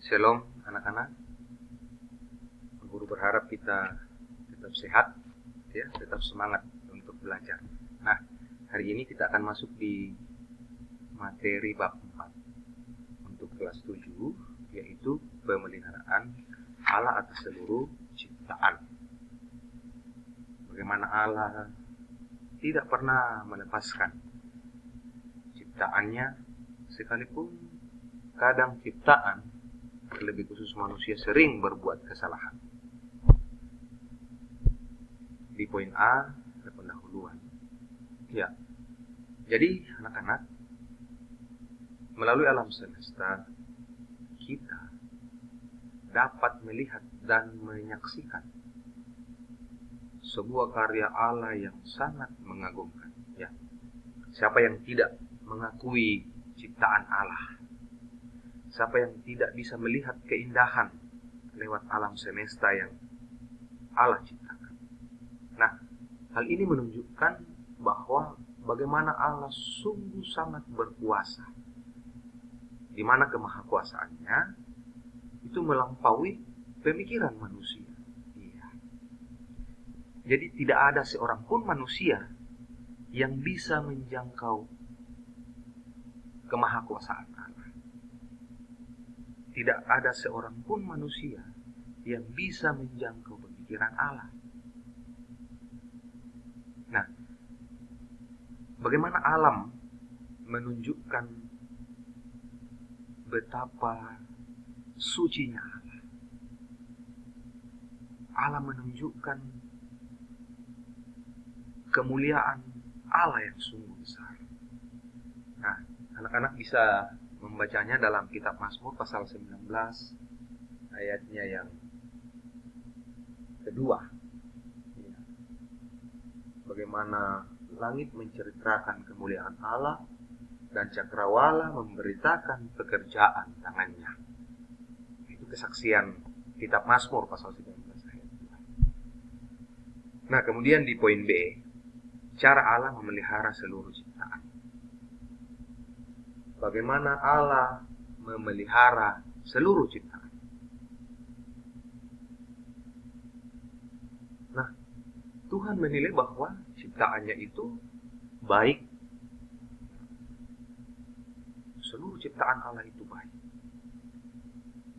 Shalom anak-anak. Guru berharap kita tetap sehat, ya, tetap semangat untuk belajar. Nah, hari ini kita akan masuk di materi bab 4 untuk kelas 7, yaitu pemeliharaan Allah atas seluruh ciptaan. Bagaimana Allah tidak pernah melepaskan ciptaannya, sekalipun kadang ciptaan, lebih khusus manusia, sering berbuat kesalahan. Di poin A ada pendahuluan. Ya. Jadi anak-anak, melalui alam semesta kita dapat melihat dan menyaksikan sebuah karya Allah yang sangat mengagumkan. Ya. Siapa yang tidak mengakui ciptaan Allah? Siapa yang tidak bisa melihat keindahan lewat alam semesta yang Allah ciptakan? Nah, hal ini menunjukkan bahwa bagaimana Allah sungguh sangat berkuasa, di mana kemahakuasaannya itu melampaui pemikiran manusia. Iya. Jadi tidak ada seorang pun manusia yang bisa menjangkau kemahakuasaan Allah. Tidak ada seorang pun manusia yang bisa menjangkau pemikiran Allah. Nah, bagaimana alam menunjukkan betapa sucinya Allah. Allah menunjukkan kemuliaan Allah yang sungguh besar. Nah, anak-anak bisa membacanya dalam kitab Mazmur pasal 19 ayatnya yang kedua. Ya. Bagaimana langit menceritakan kemuliaan Allah dan cakrawala memberitakan pekerjaan tangannya. Itu kesaksian kitab Mazmur pasal 19 ayat 2. Nah, kemudian di poin B, cara Allah memelihara seluruh ciptaan. Bagaimana Allah memelihara seluruh ciptaan. Nah, Tuhan menilai bahwa ciptaannya itu baik. Seluruh ciptaan Allah itu baik.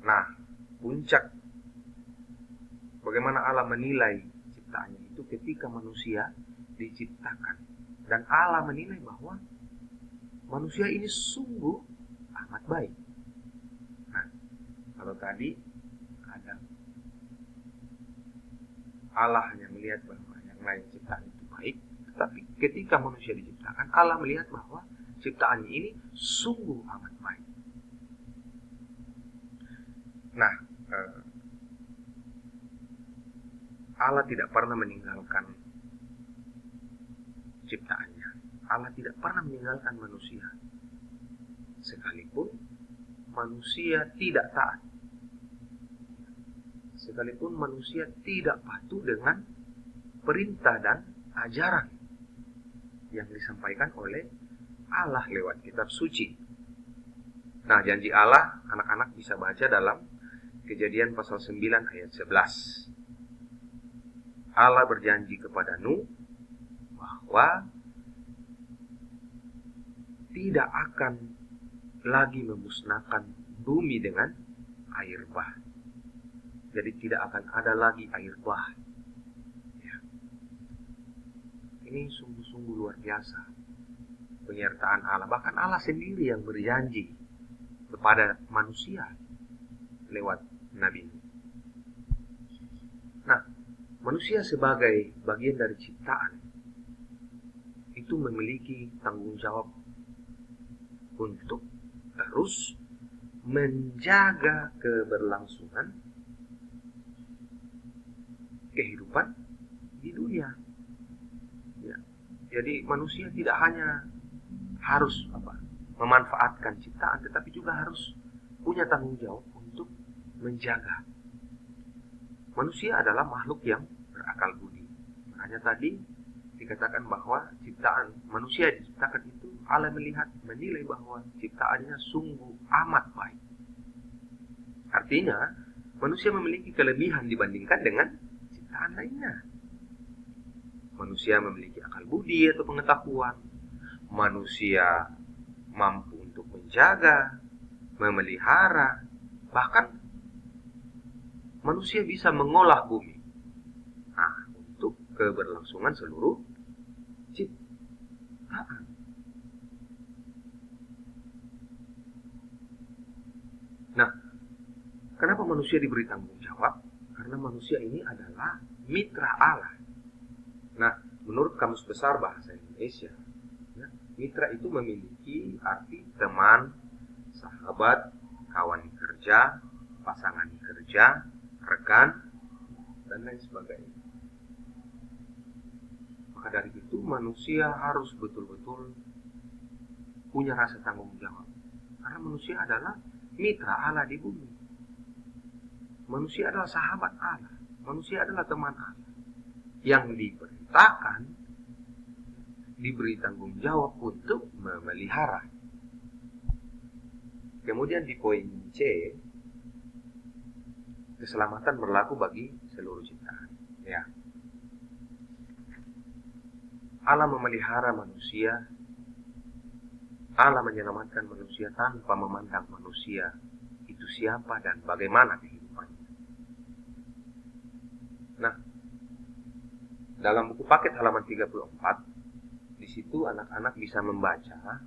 Nah, puncak bagaimana Allah menilai ciptaannya itu ketika manusia diciptakan. Dan Allah menilai bahwa manusia ini sungguh amat baik. Nah, kalau tadi ada Allah hanya melihat bahwa yang lain ciptaan itu baik, tetapi ketika manusia diciptakan, Allah melihat bahwa ciptaannya ini sungguh amat baik. Nah, Allah tidak pernah meninggalkan ciptaannya. Allah tidak pernah meninggalkan manusia, sekalipun manusia tidak taat, sekalipun manusia tidak patuh dengan perintah dan ajaran yang disampaikan oleh Allah lewat kitab suci. Nah, janji Allah anak-anak bisa baca dalam Kejadian pasal 9 ayat 11. Allah berjanji kepada Nuh bahwa tidak akan lagi memusnahkan bumi dengan air bah. Jadi tidak akan ada lagi air bah. Ya. Ini sungguh-sungguh luar biasa penyertaan Allah. Bahkan Allah sendiri yang berjanji kepada manusia lewat Nabi. Nah, manusia sebagai bagian dari ciptaan itu memiliki tanggung jawab untuk terus menjaga keberlangsungan kehidupan di dunia. Ya. Jadi manusia tidak hanya harus memanfaatkan ciptaan, tetapi juga harus punya tanggung jawab untuk menjaga. Manusia adalah makhluk yang berakal budi. Makanya tadi dikatakan bahwa ciptaan manusia diciptakan itu menilai bahwa ciptaannya sungguh amat baik. Artinya, manusia memiliki kelebihan dibandingkan dengan ciptaan lainnya. Manusia memiliki akal budi atau pengetahuan. Manusia mampu untuk menjaga, memelihara, bahkan manusia bisa mengolah bumi. Nah, untuk keberlangsungan seluruh ciptaan. Nah, kenapa manusia diberi tanggung jawab? Karena manusia ini adalah mitra Allah. Nah, menurut Kamus Besar Bahasa Indonesia, ya, mitra itu memiliki arti teman, sahabat, kawan kerja, pasangan kerja, rekan, dan lain sebagainya. Maka dari itu manusia harus betul-betul punya rasa tanggung jawab. Karena manusia adalah mitra Allah di bumi. Manusia adalah sahabat Allah. Manusia adalah teman Allah. Yang diperintahkan, diberi tanggung jawab untuk memelihara. Kemudian di poin C, keselamatan berlaku bagi seluruh ciptaan. Ya. Allah memelihara manusia. Allah menyelamatkan manusia tanpa memandang manusia itu siapa dan bagaimana kehidupannya. Nah, dalam buku paket halaman 34, di situ anak-anak bisa membaca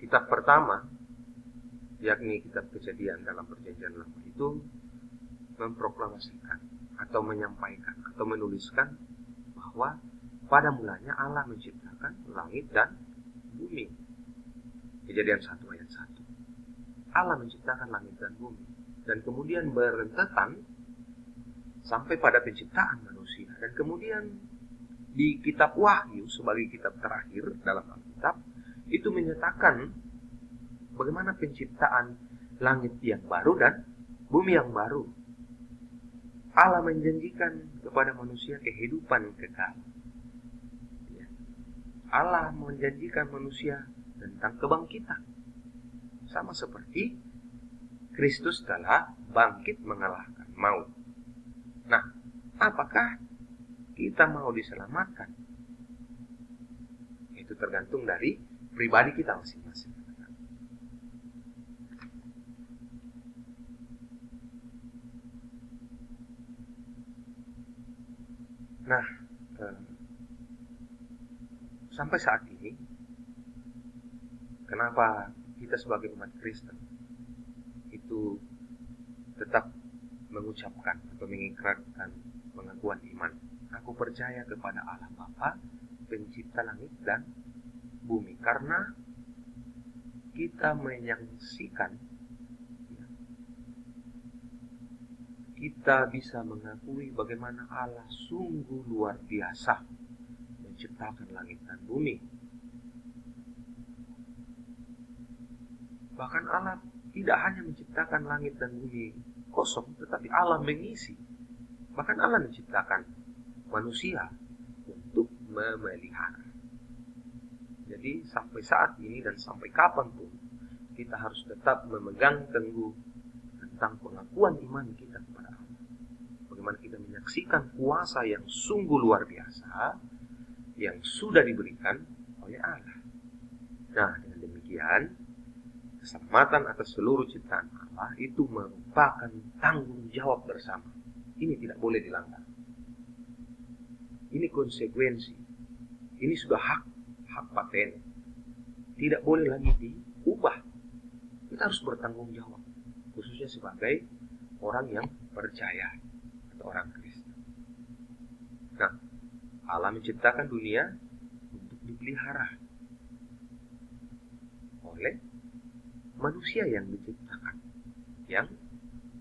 kitab pertama, yakni kitab Kejadian dalam Perjanjian Lama itu memproklamasikan atau menyampaikan atau menuliskan bahwa pada mulanya Allah menciptakan langit dan bumi. Kejadian 1 ayat 1. Allah menciptakan langit dan bumi. Dan kemudian berentetan sampai pada penciptaan manusia. Dan kemudian di kitab Wahyu sebagai kitab terakhir dalam Alkitab itu menyatakan bagaimana penciptaan langit yang baru dan bumi yang baru. Allah menjanjikan kepada manusia kehidupan kekal. Allah menjanjikan manusia tentang kebangkitan. Sama seperti Kristus telah bangkit mengalahkan maut. Nah, apakah kita mau diselamatkan? Itu tergantung dari pribadi kita masing-masing. Nah, sampai saat ini, kenapa kita sebagai umat Kristen itu tetap mengucapkan atau mengikrarkan pengakuan iman? Aku percaya kepada Allah Bapa, pencipta langit dan bumi. Karena kita menyaksikan, kita bisa mengakui bagaimana Allah sungguh luar biasa menciptakan langit dan bumi. Bahkan Allah tidak hanya menciptakan langit dan bumi kosong, tetapi Allah mengisi. Bahkan Allah menciptakan manusia untuk memelihara. Jadi sampai saat ini dan sampai kapanpun kita harus tetap memegang teguh tentang pengakuan iman kita kepada Allah. Bagaimana kita menyaksikan kuasa yang sungguh luar biasa yang sudah diberikan oleh Allah. Nah, dengan demikian keselamatan atas seluruh ciptaan Allah itu merupakan tanggung jawab bersama. Ini tidak boleh dilanggar. Ini konsekuensi. Ini sudah hak paten. Tidak boleh lagi diubah. Kita harus bertanggung jawab, khususnya sebagai orang yang percaya atau orang Kristen. Nah, Allah menciptakan dunia untuk dipelihara oleh manusia yang diciptakan, yang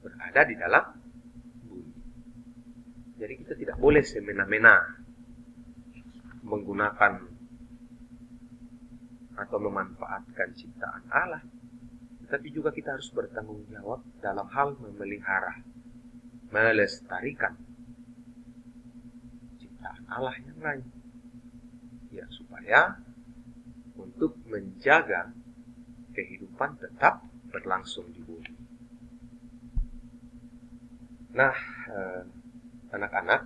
berada di dalam bumi. Jadi kita tidak boleh semena-mena menggunakan atau memanfaatkan ciptaan Allah, tetapi juga kita harus bertanggung jawab dalam hal memelihara, melestarikan ciptaan Allah yang lain, ya, supaya untuk menjaga kehidupan tetap berlangsung di bumi. Nah, anak-anak,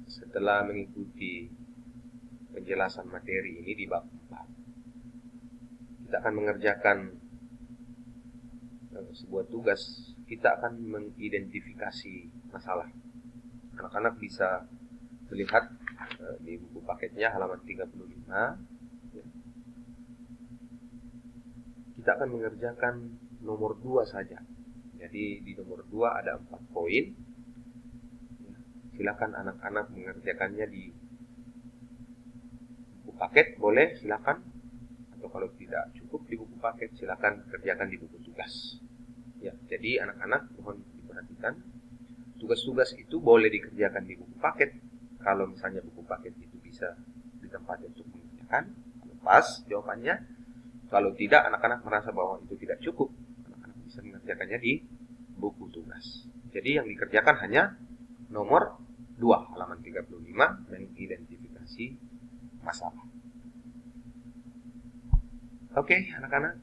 setelah mengikuti penjelasan materi ini di bab 4, kita akan mengerjakan sebuah tugas. Kita akan mengidentifikasi masalah. Anak-anak bisa melihat di buku paketnya halaman 35. Kita akan mengerjakan nomor 2 saja. Jadi di nomor 2 ada 4 poin. Silakan anak-anak mengerjakannya di buku paket, boleh silakan. Atau kalau tidak cukup di buku paket, silakan kerjakan di buku tugas. Ya, jadi anak-anak mohon diperhatikan, tugas-tugas itu boleh dikerjakan di buku paket. Kalau misalnya buku paket itu bisa ditempatkan untuk mengerjakan, pas jawabannya. Kalau tidak, anak-anak merasa bahwa itu tidak cukup, anak-anak bisa mengerjakannya di buku tugas. Jadi yang dikerjakan hanya nomor 2, halaman 35, mengidentifikasi masalah. Oke, anak-anak.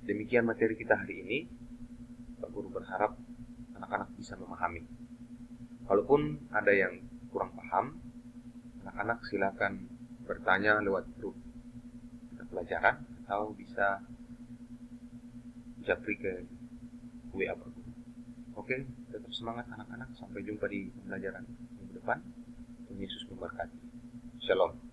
Demikian materi kita hari ini. Pak Guru berharap anak-anak bisa memahami. Walaupun ada yang kurang paham, anak-anak silakan bertanya lewat grup pelajaran atau bisa japri ke WA Pak Guru. Oke, tetap semangat anak-anak. Sampai jumpa di pembelajaran minggu depan. Tuhan Yesus memberkati. Shalom.